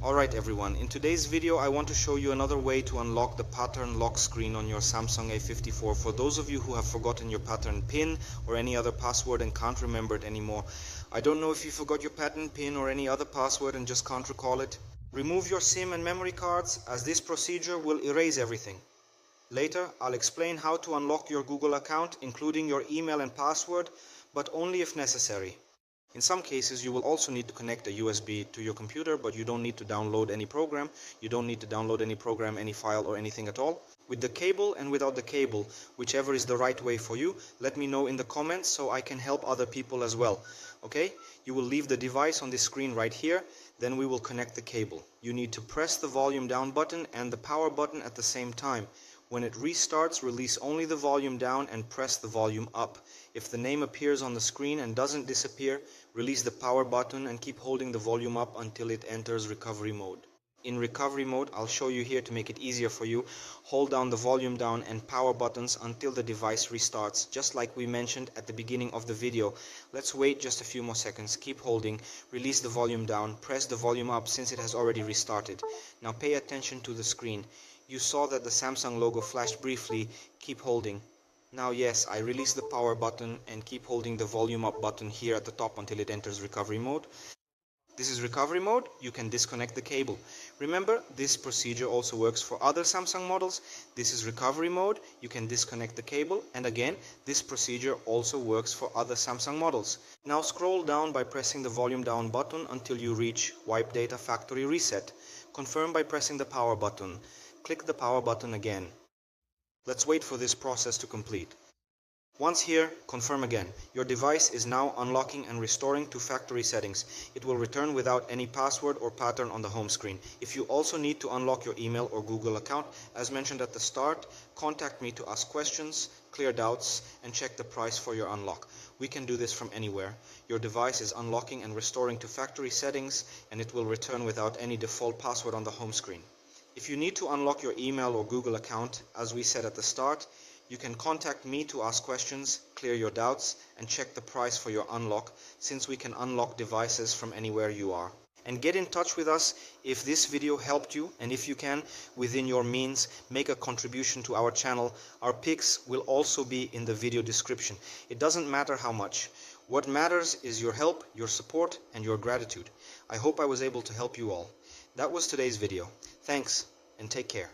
Alright everyone, in today's video I want to show you another way to unlock the pattern lock screen on your Samsung A54 for those of you who have forgotten your pattern PIN or any other password and can't remember it anymore. I don't know if you forgot your pattern PIN or any other password and just can't recall it. Remove your SIM and memory cards, as this procedure will erase everything. Later I'll explain how to unlock your Google account including your email and password, but only if necessary. In some cases you will also need to connect a USB to your computer, but you don't need to download any program. You don't need to download any program, any file or anything at all. With the cable and without the cable, whichever is the right way for you, let me know in the comments so I can help other people as well. Okay? You will leave the device on the screen right here, then we will connect the cable. You need to press the volume down button and the power button at the same time. When it restarts, release only the volume down and press the volume up. If the name appears on the screen and doesn't disappear, release the power button and keep holding the volume up until it enters recovery mode. In recovery mode, I'll show you here to make it easier for you. Hold down the volume down and power buttons until the device restarts, just like we mentioned at the beginning of the video. Let's wait just a few more seconds. Keep holding, release the volume down, press the volume up since it has already restarted. Now pay attention to the screen. You saw that the Samsung logo flashed briefly. Keep holding. Now yes, I release the power button and keep holding the volume up button here at the top until it enters recovery mode. This is recovery mode. You can disconnect the cable. Remember, this procedure also works for other Samsung models. This is recovery mode. You can disconnect the cable, and again, this procedure also works for other Samsung models. Now scroll down by pressing the volume down button until you reach Wipe Data Factory Reset. Confirm by pressing the power button. Click the power button again. Let's wait for this process to complete. Once here, confirm again. Your device is now unlocking and restoring to factory settings. It will return without any password or pattern on the home screen. If you also need to unlock your email or Google account, as mentioned at the start, contact me to ask questions, clear doubts, and check the price for your unlock. We can do this from anywhere. Your device is unlocking and restoring to factory settings, and it will return without any default password on the home screen. If you need to unlock your email or Google account, as we said at the start, you can contact me to ask questions, clear your doubts, and check the price for your unlock, since we can unlock devices from anywhere you are. And get in touch with us if this video helped you, and if you can, within your means, make a contribution to our channel. Our pics will also be in the video description. It doesn't matter how much. What matters is your help, your support, and your gratitude. I hope I was able to help you all. That was today's video. Thanks, and take care.